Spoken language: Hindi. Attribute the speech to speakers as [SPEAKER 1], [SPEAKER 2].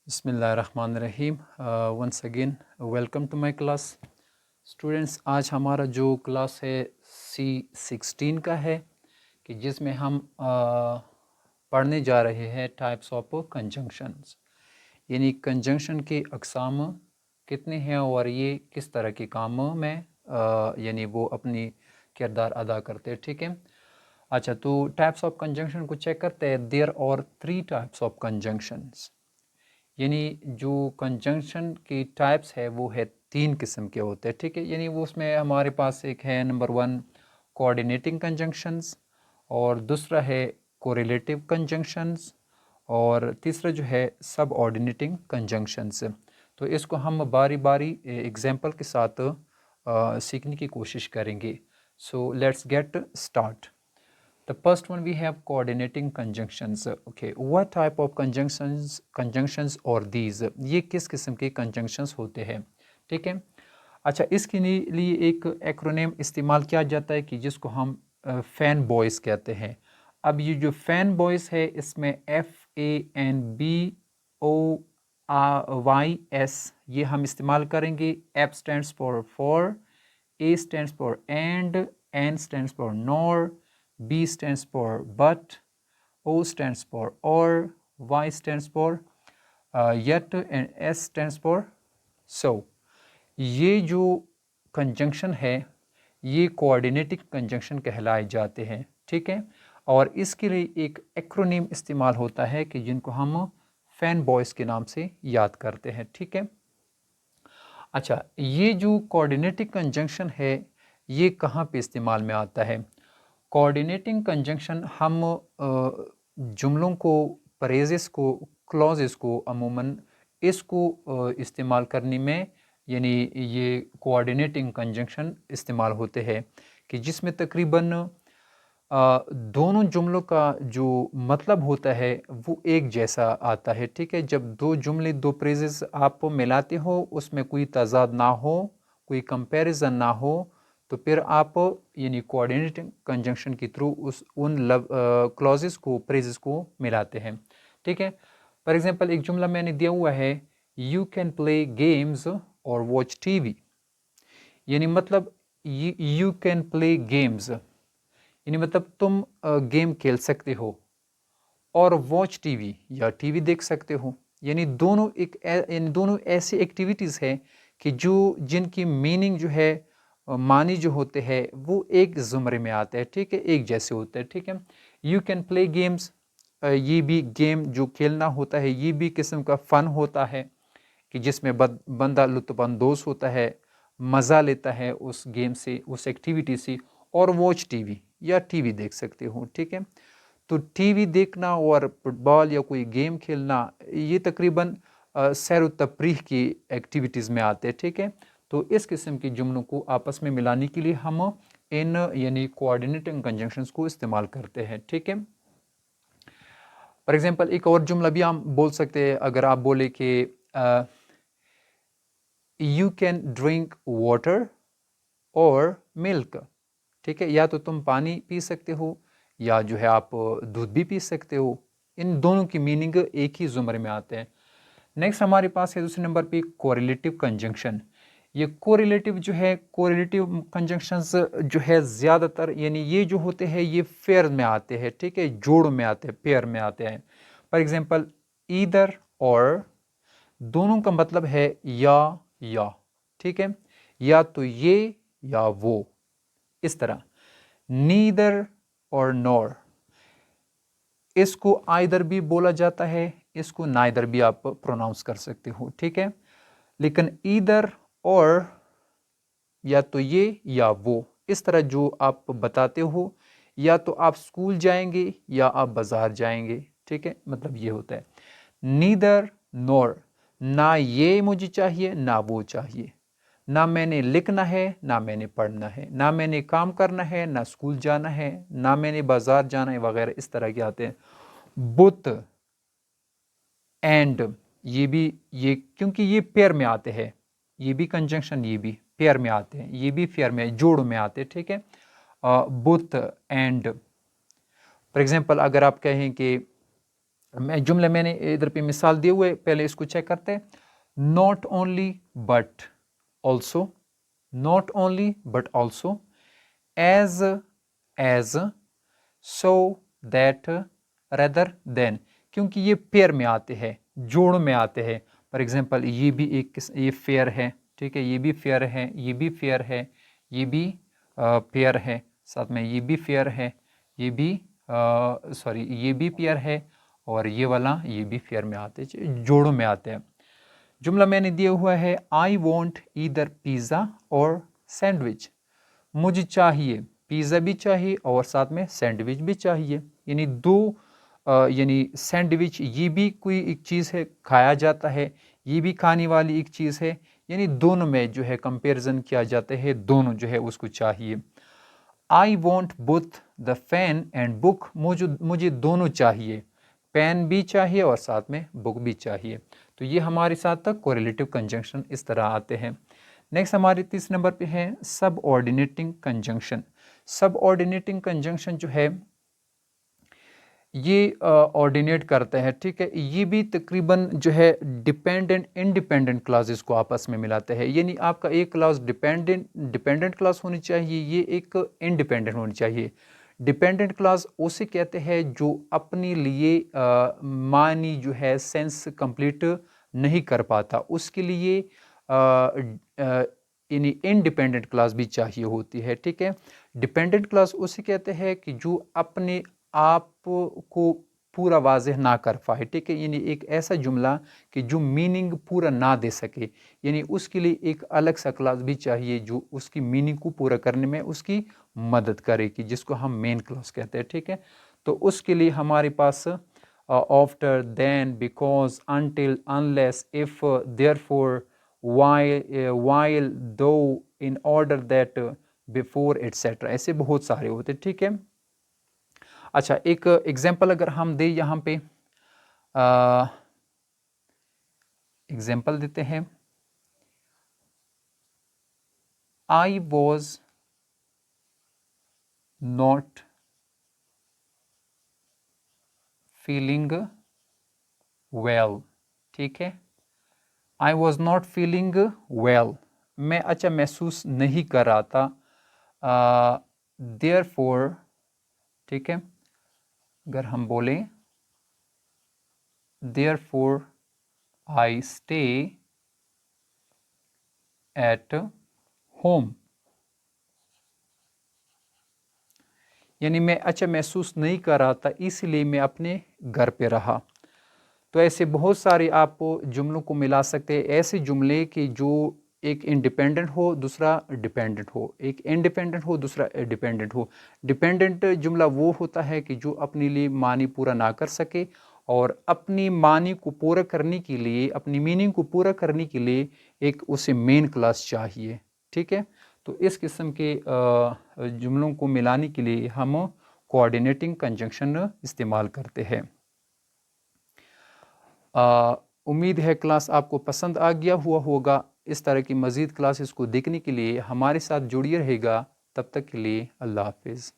[SPEAKER 1] बिस्मिल्लाहिर्रहमानिर्रहीम। Once again welcome to my class. Students, आज हमारा जो क्लास है C16 का है कि जिसमें हम पढ़ने जा रहे हैं टाइप्स ऑफ कंजंक्शंस, यानी कंजंक्शन के अक़साम कितने हैं और ये किस तरह के कामों में यानी वो अपनी किरदार अदा करते हैं। ठीक है, अच्छा, तो टाइप्स ऑफ कंजंक्शन को चेक करते हैं। There are 3 types of conjunctions, यानी जो कंजंक्शन की टाइप्स है वो है 3 किस्म के होते हैं। ठीक है, यानी वो उसमें हमारे पास एक है नंबर 1 कोऑर्डिनेटिंग कंजंक्शंस, और दूसरा है कोरिलेटिव कंजंक्शंस, और तीसरा जो है सब ऑर्डिनेटिंग कंजंक्शंस। तो इसको हम बारी बारी एग्जाम्पल के साथ सीखने की कोशिश करेंगे। So let's get start. The first one we have coordinating conjunctions. Okay, what type of conjunctions or these? ये किस किस्म के conjunctions होते हैं। ठीक है, अच्छा, इसके लिए एक एक्रोनिम इस्तेमाल किया जाता है कि जिसको हम फैन बॉयज़ कहते हैं। अब ये जो फैन बॉयज़ है इसमें FANBOYS ये हम इस्तेमाल करेंगे। F stands for, A stands for and, N stands for nor, B stands for but, O stands for or, Y stands for yet, and S stands for so। ये जो कंजंक्शन है ये कोऑर्डिनेटिंग कंजंक्शन कहलाए जाते हैं। ठीक है, और इसके लिए एक एक्रोनिम इस्तेमाल होता है कि जिनको हम फैन बॉयज़ के नाम से याद करते हैं। ठीक है, अच्छा, ये जो कोऑर्डिनेटिंग कंजंक्शन है ये कहाँ पे इस्तेमाल में आता है। कोऑर्डिनेटिंग कंजंक्शन हम जुमलों को, फ्रेजेस को, क्लॉजेस को अमूमन इसको इस्तेमाल करने में, यानी ये कोऑर्डिनेटिंग कंजंक्शन इस्तेमाल होते हैं कि जिसमें तकरीबन दोनों जुमलों का जो मतलब होता है वो एक जैसा आता है। ठीक है, जब दो जुमले, दो फ्रेजेस आप मिलाते हो, उसमें कोई तजाद ना हो, कोई कंपैरिजन ना हो, तो फिर आप यानी कोऑर्डिनेटिंग कंजंक्शन के थ्रू उन क्लॉजेस को, फ्रेजेस को मिलाते हैं। ठीक है, फॉर एग्जांपल एक जुमला मैंने दिया हुआ है, यू कैन प्ले गेम्स और वॉच टीवी, यानी मतलब यू कैन प्ले गेम्स यानी मतलब तुम गेम खेल सकते हो, और वॉच टीवी या टीवी देख सकते हो, यानी दोनों इन दोनों ऐसी एक्टिविटीज़ है कि जिनकी मीनिंग जो है, मानी जो होते हैं वो एक ज़ुमरे में आते हैं। ठीक है, एक जैसे होते हैं। ठीक है, यू कैन प्ले गेम्स, ये भी गेम जो खेलना होता है ये भी किस्म का फ़न होता है कि जिसमें बंदा लुत्फ़अंदोज़ होता है, मज़ा लेता है उस गेम से, उस एक्टिविटी से। और वॉच टीवी या टीवी देख सकते हो। ठीक है, तो टीवी देखना और फुटबॉल या कोई गेम खेलना ये तकरीबन सैर व तफरीह की एक्टिविटीज़ में आते हैं। ठीक है, तो इस किस्म के जुमलों को आपस में मिलाने के लिए हम इन यानी कोऑर्डिनेटिंग कंजंक्शंस को इस्तेमाल करते हैं। ठीक है, फॉर एग्जांपल एक और जुमला भी हम बोल सकते हैं। अगर आप बोले कि यू कैन ड्रिंक वाटर और मिल्क, ठीक है, या तो तुम पानी पी सकते हो या जो है आप दूध भी पी सकते हो। इन दोनों की मीनिंग एक ही जुमरे में आते हैं। नेक्स्ट हमारे पास है दूसरे नंबर पे कोरिलेटिव कंजंक्शन। ये कोरिलेटिव जो है, कोरिलेटिव कंजंक्शंस जो है ज़्यादातर यानी ये जो होते हैं ये फेयर में आते हैं। ठीक है, जोड़ में आते हैं, पेयर में आते हैं। फॉर एग्जांपल ईदर और, दोनों का मतलब है या। ठीक है, या तो ये या वो, इस तरह। नीदर और नॉर, इसको आइदर भी बोला जाता है, इसको नाइदर भी आप प्रोनाउंस कर सकते हो। ठीक है, लेकिन ईदर और, या तो ये या वो, इस तरह जो आप बताते हो, या तो आप स्कूल जाएंगे या आप बाजार जाएंगे। ठीक है, मतलब ये होता है नीदर नॉर, ना ये मुझे चाहिए ना वो चाहिए, ना मैंने लिखना है ना मैंने पढ़ना है, ना मैंने काम करना है ना स्कूल जाना है, ना मैंने बाजार जाना है, वगैरह इस तरह के आते हैं। बुत एंड, ये भी, ये क्योंकि ये पेयर में आते हैं, ये भी कंजंक्शन, ये भी पेयर में आते हैं, ये भी पेयर में, जोड़ में आते हैं। ठीक है, बुत एंड। फॉर एग्जांपल अगर आप कहें कि मैं जुमले मैंने इधर पे मिसाल दिए हुए, पहले इसको चेक करते हैं। Not only but also, not only but also, as as, so that, rather than, क्योंकि ये पेयर में आते हैं, जोड़ में आते हैं। फॉर एग्जांपल ये भी एक, ये फेयर है, ठीक है, ये भी फेयर है, ये भी फेयर है, ये भी पेयर है, साथ में ये भी फेयर है, ये भी सॉरी ये भी पेयर है, और ये वाला ये भी फेयर में आते हैं, जोड़ों में आते हैं। जुमला मैंने दिया हुआ है, आई वॉन्ट ईदर पिज़्ज़ा और सैंडविच, मुझे चाहिए पिज़्ज़ा भी चाहिए और साथ में सैंडविच भी चाहिए। यानी दो यानी सैंडविच ये भी कोई एक चीज़ है, खाया जाता है, ये भी खाने वाली एक चीज़ है, यानी दोनों में जो है कंपैरिजन किया जाता है, दोनों जो है उसको चाहिए। I want both the fan and book, मुझे दोनों चाहिए, पेन भी चाहिए और साथ में बुक भी चाहिए। तो ये हमारे साथ तक कोरिलेटिव कंजंक्शन इस तरह आते हैं। नेक्स्ट हमारे तीसरे नंबर पे है सब ऑर्डिनेटिंग कंजंक्शन। सब ऑर्डिनेटिंग कंजंक्शन जो है ये ऑर्डिनेट करता है, ठीक है, ये भी तकरीबन जो है डिपेंडेंट इंडिपेंडेंट क्लासेस को आपस में मिलाते हैं। यानी आपका एक क्लास डिपेंडेंट क्लास होनी चाहिए, ये एक इंडिपेंडेंट होनी चाहिए। डिपेंडेंट क्लास उसे कहते हैं जो अपने लिए मानी जो है सेंस कंप्लीट नहीं कर पाता, उसके लिए यानी इंडिपेंडेंट क्लास भी चाहिए होती है, ठीक है। डिपेंडेंट क्लास उसे कहते हैं कि जो अपने आप को पूरा वाज़ेह ना कर पाए, ठीक है, यानी एक ऐसा जुमला कि जो मीनिंग पूरा ना दे सके, यानी उसके लिए एक अलग सा क्लास भी चाहिए जो उसकी मीनिंग को पूरा करने में उसकी मदद करेगी, जिसको हम मेन क्लास कहते हैं, ठीक है। तो उसके लिए हमारे पास after, then, because, until, unless, if, therefore, while, though, in order that, before, etc. ऐसे बहुत सारे होते, ठीक है। अच्छा, एक एग्जाम्पल अगर हम दें यहाँ पे, एग्जाम्पल देते हैं, I was not feeling well, ठीक है, I was not feeling well, मैं अच्छा महसूस नहीं कर रहा था, देयरफॉर, ठीक है, अगर हम बोलें therefore I stay at home, यानी मैं अच्छा महसूस नहीं कर रहा था इसलिए मैं अपने घर पे रहा। तो ऐसे बहुत सारे आप जुमलों को मिला सकते हैं, ऐसे जुमले कि जो एक इंडिपेंडेंट हो दूसरा डिपेंडेंट हो, एक इंडिपेंडेंट हो दूसरा डिपेंडेंट हो। डिपेंडेंट जुमला वो होता है कि जो अपने लिए मानी पूरा ना कर सके और अपनी मानी को पूरा करने के लिए, अपनी मीनिंग को पूरा करने के लिए एक उसे मेन क्लास चाहिए, ठीक है। तो इस किस्म के जुमलों को मिलाने के लिए हम कोऑर्डिनेटिंग कंजंक्शन इस्तेमाल करते हैं। उम्मीद है क्लास आपको पसंद आ गया हुआ होगा। इस तरह की मज़ीद क्लासेस को देखने के लिए हमारे साथ जुड़िए रहेगा। तब तक के लिए अल्लाह हाफिज़।